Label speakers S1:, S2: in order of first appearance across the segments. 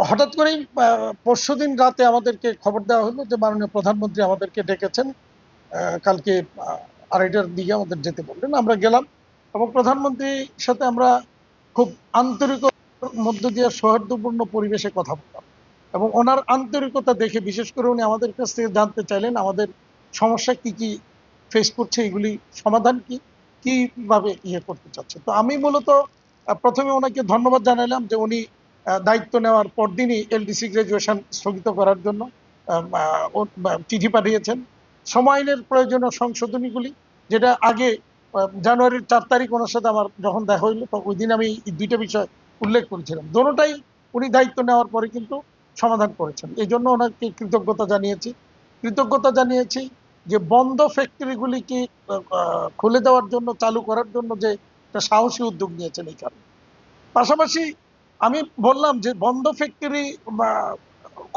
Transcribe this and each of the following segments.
S1: হঠাৎ করেই পরশুদিন রাতে আমাদেরকে খবর দেওয়া হলো যে মাননীয় প্রধানমন্ত্রী আমাদেরকে ডেকেছেন। কালকে 2:30টার দিকে আমাদের যেতে বললেন। আমরা গেলাম এবং প্রধানমন্ত্রীর সাথে আমরা খুব আন্তরিকতার মধ্য দিয়ে সৌহার্দ্যপূর্ণ পরিবেশে কথা বললাম এবং ওনার আন্তরিকতা দেখে বিশেষ করে উনি আমাদের কাছ থেকে জানতে চাইলেন আমাদের সমস্যা কি কি ফেস করছে, এগুলি সমাধান কি, কিভাবে করতে চাচ্ছে। তো আমি মূলত প্রথমে ওনাকে ধন্যবাদ জানালাম যে উনি দায়িত্ব নেওয়ার পরদিনই এলডিসি গ্রাজুয়েশন স্থগিত করার জন্য চিঠি পাঠিয়েছেন। সমাইনের প্রয়োজনীয় সংশোধনীগুলি, যেটা আগে জানুয়ারির 4 তারিখ ওনার সাথে আমার যখন দেখা হইলো, তো ওই দিন আমি এই দুইটা বিষয় উল্লেখ করেছিলাম। দোনোটাই উনি দায়িত্ব নেওয়ার পরে কিন্তু সমাধান করেছেন। এই জন্য ওনাকে কৃতজ্ঞতা জানিয়েছি যে বন্ধ ফ্যাক্টরিগুলিকে খুলে দেওয়ার জন্য, চালু করার জন্য যে একটা সাহসী উদ্যোগ নিয়েছেন এই কারণে। পাশাপাশি আমি বললাম যে বন্ধ ফ্যাক্টরি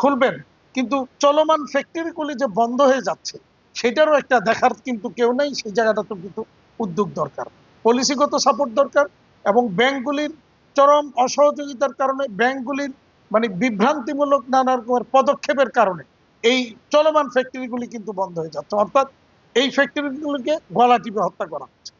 S1: খুলবেন, কিন্তু চলমান ফ্যাক্টরিগুলি যে বন্ধ হয়ে যাচ্ছে সেটারও একটা দেখার কিন্তু কেউ নাই। সেই জায়গাটা তো কিন্তু উদ্যোগ দরকার, পলিসিগত সাপোর্ট দরকার এবং ব্যাংকগুলির চরম অসহযোগিতার কারণে, ব্যাংকগুলির মানে বিভ্রান্তিমূলক নানা রকমের পদক্ষেপের কারণে এই চলমান ফ্যাক্টরিগুলি কিন্তু বন্ধ হয়ে যাচ্ছে, অর্থাৎ এই ফ্যাক্টরিগুলিকে গলা টিপে হত্যা করা হচ্ছে।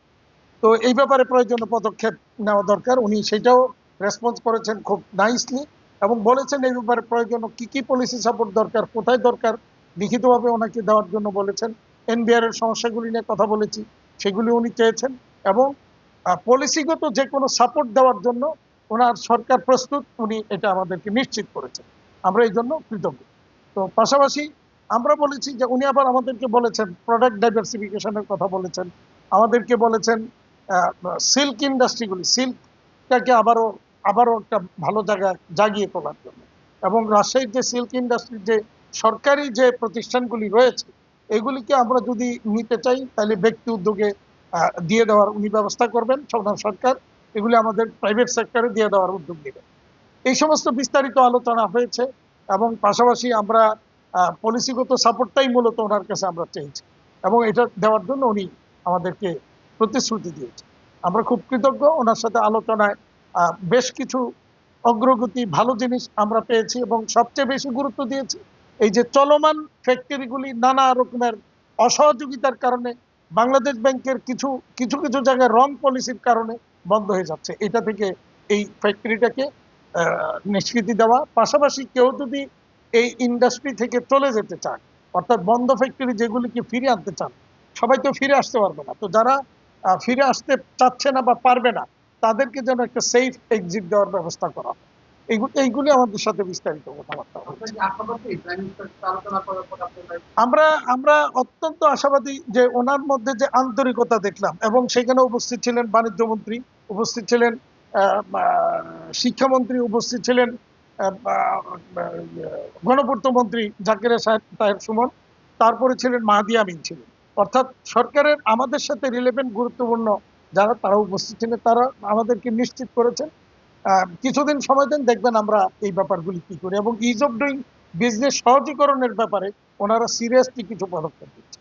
S1: তো এই ব্যাপারে প্রয়োজনীয় পদক্ষেপ নেওয়া দরকার। উনি সেটাও রেসপন্স করেছেন খুব নাইসলি এবং বলেছেন এই ব্যাপারে প্রয়োজনীয় কি কি পলিসি সাপোর্ট দরকার, কোথায় দরকার, লিখিতভাবে ওনাকে দেওয়ার জন্য বলেছেন। এনবিআর এর সমস্যাগুলি নিয়ে কথা বলেছি, সেগুলি উনি চেয়েছেন এবং পলিসিগত যে কোনো সাপোর্ট দেওয়ার জন্য ওনার সরকার প্রস্তুত, উনি এটা আমাদেরকে নিশ্চিত করেছেন। আমরা এই জন্য কৃতজ্ঞ। তো পাশাপাশি আমরা বলেছি যে উনি আবার আমাদেরকে বলেছেন প্রোডাক্ট ডাইভার্সিফিকেশনের কথা বলেছেন, আমাদেরকে বলেছেন সিল্ক ইন্ডাস্ট্রিগুলি, সিল্কটাকে আবারও একটা ভালো জায়গায় জাগিয়ে তোলার জন্য এবং রাজশাহীর যে সিল্ক ইন্ডাস্ট্রির যে সরকারি যে প্রতিষ্ঠানগুলি রয়েছে এগুলিকে আমরা যদি নিতে চাই তাহলে ব্যক্তি উদ্যোগে দিয়ে দেওয়ার উনি ব্যবস্থা করবেন। সরকার এগুলি আমাদের প্রাইভেট সেক্টরে দিয়ে দেওয়ার উদ্যোগ নেবেন। এই সমস্ত বিস্তারিত আলোচনা হয়েছে এবং পাশাপাশি আমরা পলিসিগত সাপোর্টটাই মূলত ওনার কাছে আমরা চেয়েছি এবং এটা দেওয়ার জন্য উনি আমাদেরকে প্রতিশ্রুতি দিয়েছে। আমরা খুব কৃতজ্ঞ। ওনার সাথে আলোচনায় বেশ কিছু অগ্রগতি, ভালো জিনিস আমরা পেয়েছি এবং সবচেয়ে বেশি গুরুত্ব দিয়েছি এই যে চলমান ফ্যাক্টরিগুলি নানা রকমের অসহযোগিতার কারণে, বাংলাদেশ ব্যাংকের কিছু কিছু কিছু জায়গায় রং পলিসির কারণে বন্ধ হয়ে যাচ্ছে, এটা থেকে এই ফ্যাক্টরিটাকে নিষ্কৃতি দেওয়া। পাশাপাশি কেউ যদি এই ইন্ডাস্ট্রি থেকে চলে যেতে চায়, অর্থাৎ বন্ধ ফ্যাক্টরি যেগুলিকে ফিরে আনতে চান, সবাই তো ফিরে আসতে পারবে না, তো যারা ফিরে আসতে চাচ্ছে না বা পারবে না তাদেরকে যেন একটা সেফ এক্সিট দেওয়ার ব্যবস্থা করা হয়। এইগুলি আমাদের সাথে বিস্তারিত কথাবার্তা হচ্ছে। আমরা আমরা অত্যন্ত আশাবাদী যে ওনার মধ্যে যে আন্তরিকতা দেখলাম এবং সেখানে উপস্থিত ছিলেন বাণিজ্য মন্ত্রী, উপস্থিত ছিলেন শিক্ষামন্ত্রী, উপস্থিত ছিলেন গণপূর্ত মন্ত্রী জাকির তাহের সুমন, তারপরে ছিলেন মাহাদি আমিন ছিলেন, অর্থাৎ সরকারের আমাদের সাথে রিলেভেন্ট গুরুত্বপূর্ণ যারা তারা উপস্থিত ছিলেন। তারা আমাদেরকে নিশ্চিত করেছেন কিছুদিন সময় দেন, দেখবেন আমরা এই ব্যাপারগুলি কি করি এবং ইজ অফ ডুইং বিজনেস সহজীকরণের ব্যাপারে ওনারা সিরিয়াসলি কিছু পদক্ষেপ নিচ্ছেন।